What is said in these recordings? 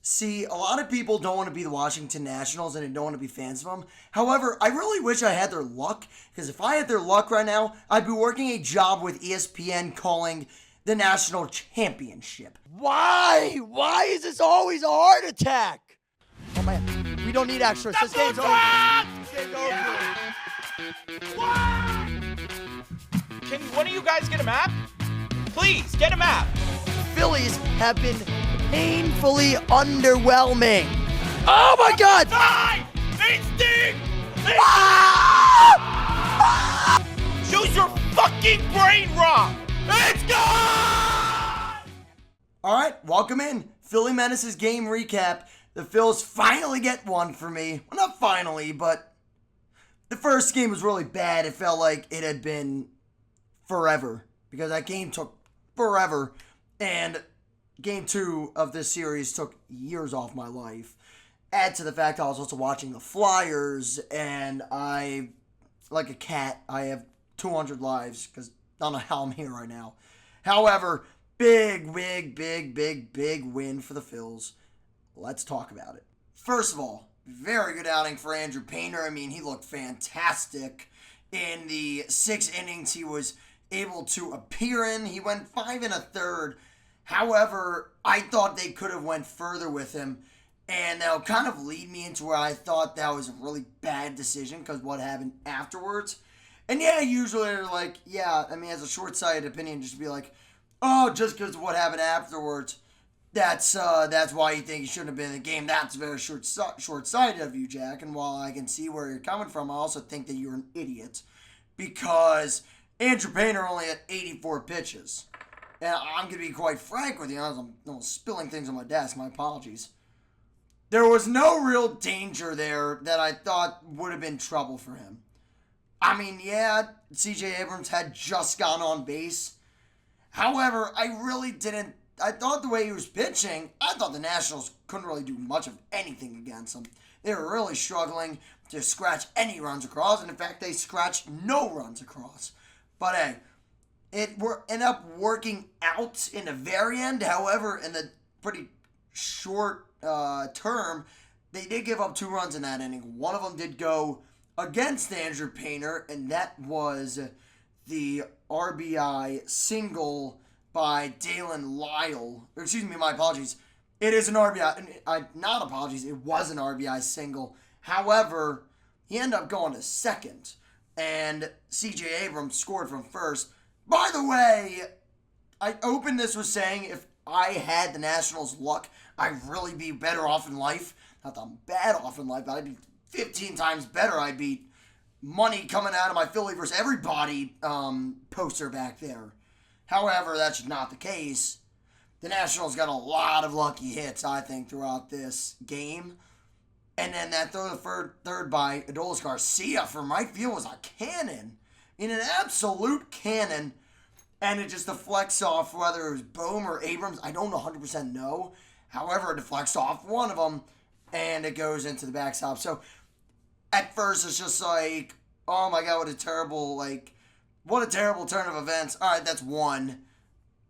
See, a lot of people don't want to be the Washington Nationals and they don't want to be fans of them. However, I really wish I had their luck, because if I had their luck right now, I'd be working a job with ESPN calling the national championship. Why? Why is this always a heart attack? Oh man, we don't need extras. This game's over. This game's over. Can one of you guys get a map? Please, get a map. Phillies have been painfully underwhelming. Oh my God! Die! They sting! Choose your fucking brain rock! It's gone! Alright, welcome in. Philly Menaces game recap. The Phils finally get one for me. Well, not finally, but the first game was really bad. It felt like it had been forever, because that game took forever, and Game 2 of this series took years off my life. Add to the fact I was also watching the Flyers, and I, like a cat, I have 200 lives, because I don't know how I'm here right now. However, big win for the Phils. Let's talk about it. First of all, very good outing for Andrew Painter. I mean, he looked fantastic in the 6 innings he was able to appear in. He went 5 1/3. However, I thought they could have went further with him, and that'll kind of lead me into where I thought that was a really bad decision, because what happened afterwards. And yeah, usually they're like, yeah, I mean, as a short-sighted opinion, just be like, oh, just because of what happened afterwards, that's why you think he shouldn't have been in the game. That's very short-sighted of you, Jack. And while I can see where you're coming from, I also think that you're an idiot, because Andrew Painter only had 84 pitches. And I'm going to be quite frank with you. I'm spilling things on my desk. My apologies. There was no real danger there that I thought would have been trouble for him. I mean, yeah, C.J. Abrams had just gone on base. However, I really didn't. I thought the way he was pitching, I thought the Nationals couldn't really do much of anything against him. They were really struggling to scratch any runs across. And in fact, they scratched no runs across. But hey, it ended up working out in the very end. However, in the pretty short term, they did give up 2 runs in that inning. One of them did go against Andrew Painter, and that was the RBI single by Dalen Lyle. Excuse me, my apologies. It is an RBI. Not apologies. It was an RBI single. However, he ended up going to second, and C.J. Abrams scored from first. By the way, I opened this with saying if I had the Nationals' luck, I'd really be better off in life. Not that I'm bad off in life, but I'd be 15 times better. I'd be money coming out of my Philly versus everybody poster back there. However, that's just not the case. The Nationals got a lot of lucky hits, I think, throughout this game. And then that third by Adolis Garcia from right field was a cannon. In an absolute cannon, and it just deflects off whether it was Bohm or Abrams. I don't 100% know. However, it deflects off one of them, and it goes into the backstop. So, at first, it's just like, oh my God, what a terrible turn of events. All right, that's one.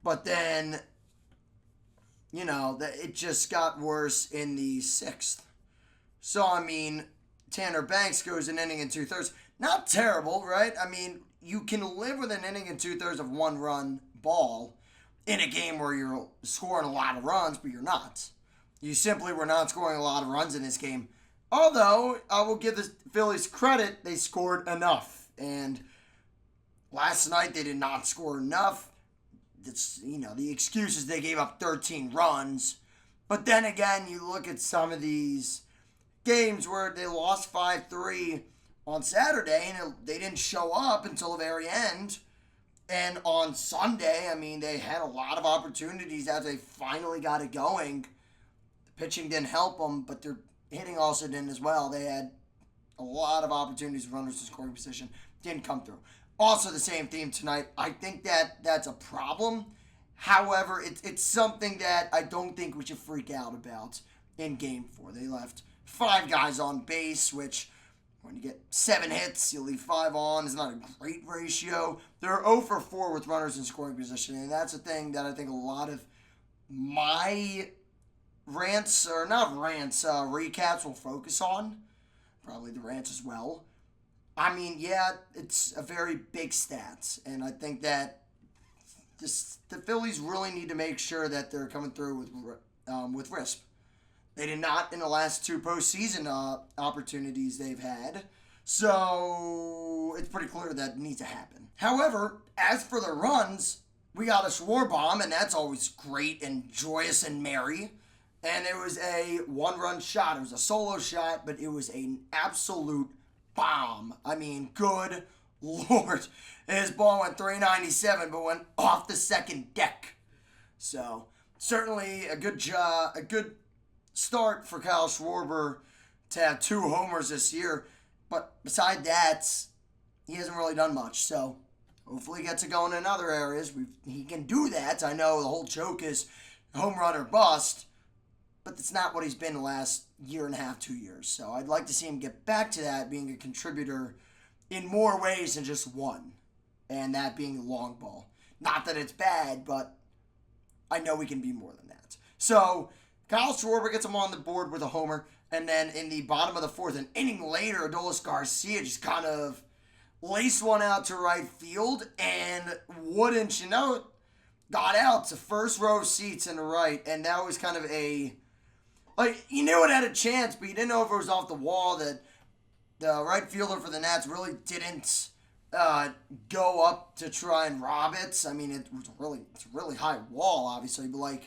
But then, it just got worse in the 6th. So, I mean, Tanner Banks goes an inning and 2/3. Not terrible, right? I mean, you can live with an inning and 2/3 of 1-run ball in a game where you're scoring a lot of runs, but you're not. You simply were not scoring a lot of runs in this game. Although, I will give the Phillies credit, they scored enough. And last night, they did not score enough. It's, the excuse is they gave up 13 runs. But then again, you look at some of these games where they lost 5-3 on Saturday, and they didn't show up until the very end. And on Sunday, I mean, they had a lot of opportunities as they finally got it going. The pitching didn't help them, but their hitting also didn't as well. They had a lot of opportunities with runners in scoring position. Didn't come through. Also the same theme tonight. I think that's a problem. However, it's something that I don't think we should freak out about in Game 4. They left 5 guys on base, which when you get 7 hits, you leave 5 on. It's not a great ratio. They're 0 for 4 with runners in scoring position, and that's a thing that I think a lot of my rants, or not rants, recaps we'll focus on. Probably the rants as well. I mean, yeah, it's a very big stats, and I think that the Phillies really need to make sure that they're coming through with RISP. They did not in the last two postseason opportunities they've had, so it's pretty clear that needs to happen. However, as for the runs, we got a Schwarber bomb, and that's always great and joyous and merry. And it was a one-run shot. It was a solo shot, but it was an absolute bomb. I mean, good Lord. His ball went 397, but went off the second deck. So, certainly a good start for Kyle Schwarber to have 2 homers this year. But beside that, he hasn't really done much. So, hopefully he gets it going in other areas. He can do that. I know the whole joke is home run or bust, but it's not what he's been the last year and a half, 2 years. So I'd like to see him get back to that, being a contributor in more ways than just one, and that being the long ball. Not that it's bad, but I know we can be more than that. So Kyle Schwarber gets him on the board with a homer, and then in the bottom of the fourth, an inning later, Adolis Garcia just kind of laced one out to right field, and wouldn't you know it, got out to first row of seats in the right, and that was kind of you knew it had a chance, but you didn't know if it was off the wall. That the right fielder for the Nats really didn't go up to try and rob it. I mean, it's a really high wall, obviously, but I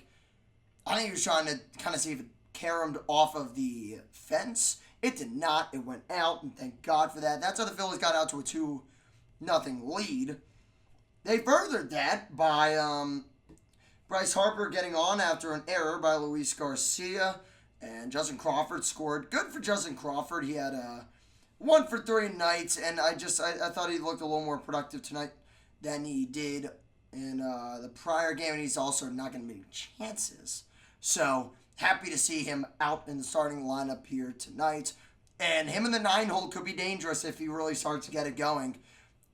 think he was trying to kind of see if it caromed off of the fence. It did not. It went out, and thank God for that. That's how the Phillies got out to a 2-0 lead. They furthered that by Bryce Harper getting on after an error by Luis Garcia, and Justin Crawford scored. Good for Justin Crawford. He had a 1-for-3 night, and I thought he looked a little more productive tonight than he did in the prior game, and he's also not going to make chances. So happy to see him out in the starting lineup here tonight. And him in the 9-hole could be dangerous if he really starts to get it going.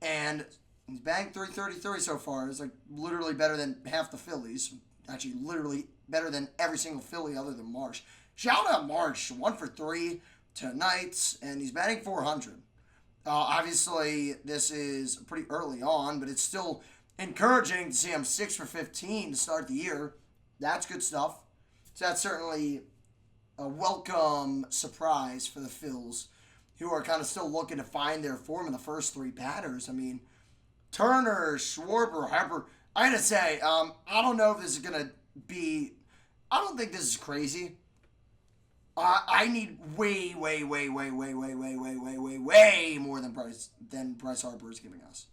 And he's banged 333 so far. It's literally better than half the Phillies. Actually, literally better than every single Philly other than Marsh. Shout out Marsh, 1-for-3 tonight, and he's batting 400. Obviously, this is pretty early on, but it's still encouraging to see him 6-for-15 to start the year. That's good stuff. So that's certainly a welcome surprise for the Phils, who are kind of still looking to find their form in the first 3 batters. I mean, Turner, Schwarber, Harper. I gotta say, I don't know if this is gonna be. I don't think this is crazy. I need way more than Bryce Harper is giving us.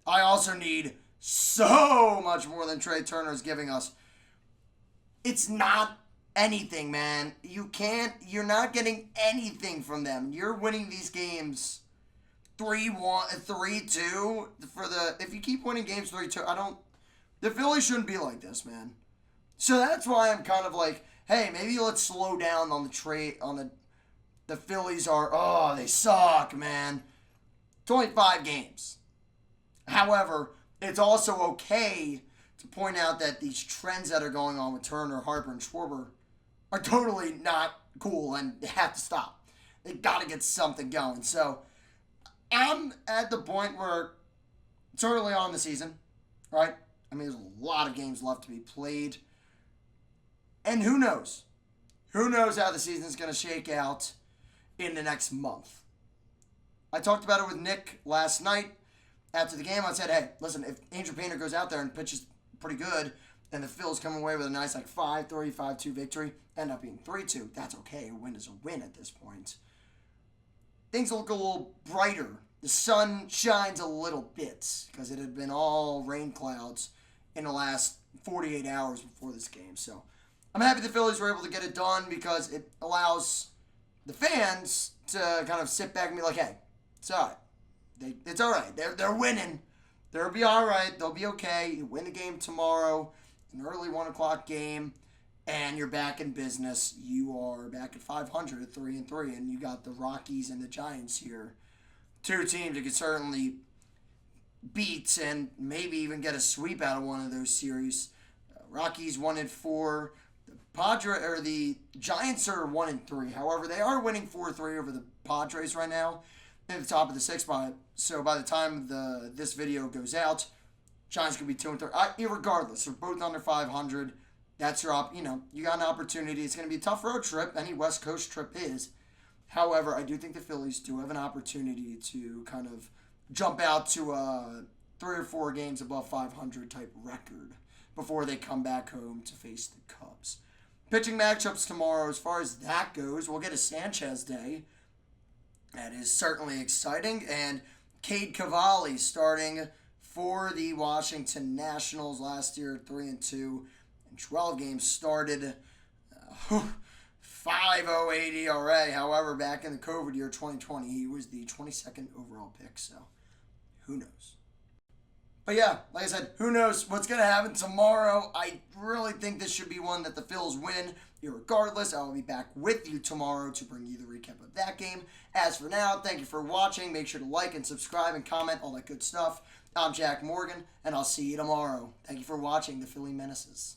I also need so much more than Trey Turner is giving us. It's not anything, man. You're not getting anything from them. You're winning these games 3-1, 3-2 if you keep winning games 3-2, the Phillies shouldn't be like this, man. So that's why I'm kind of hey, maybe let's slow down on the Phillies they suck, man. It's only 5 games. However, it's also okay to point out that these trends that are going on with Turner, Harper, and Schwarber are totally not cool and they have to stop. They got to get something going. So I'm at the point where it's early on in the season, right? I mean, there's a lot of games left to be played. And who knows? Who knows how the season's going to shake out in the next month? I talked about it with Nick last night after the game. I said, hey, listen, if Angel Painter goes out there and pitches pretty good, and the Phils come away with a nice 5-3, 5-2 victory, end up being 3-2, that's okay. A win is a win at this point. Things look a little brighter. The sun shines a little bit because it had been all rain clouds in the last 48 hours before this game. So I'm happy the Phillies were able to get it done because it allows the fans to kind of sit back and be like, hey, it's all right. It's all right. They're winning. They'll be all right. They'll be okay. You win the game tomorrow, an early 1 o'clock game, and you're back in business. You are back at 500 at 3-3, and you got the Rockies and the Giants here. 2 teams that could certainly beat and maybe even get a sweep out of one of those series. Rockies 1-4. The the Giants are 1-3. However, they are winning 4-3 over the Padres right now at the top of the sixth spot. So by the time this video goes out, Giants could be 2-3. Irregardless, they're both under 500. That's your you got an opportunity. It's going to be a tough road trip. Any West Coast trip is. However, I do think the Phillies do have an opportunity to kind of jump out to a 3 or 4 games above 500 type record before they come back home to face the Cubs. Pitching matchups tomorrow, as far as that goes, we'll get a Sanchez day. That is certainly exciting. And Cade Cavalli starting for the Washington Nationals last year, 3-2, and 12 games started. 5.08 ERA. However, back in the COVID year 2020, he was the 22nd overall pick. So, who knows? But yeah, like I said, who knows what's going to happen tomorrow. I really think this should be one that the Phils win. Irregardless, I will be back with you tomorrow to bring you the recap of that game. As for now, thank you for watching. Make sure to like and subscribe and comment, all that good stuff. I'm Jack Morgan, and I'll see you tomorrow. Thank you for watching the Philly Menaces.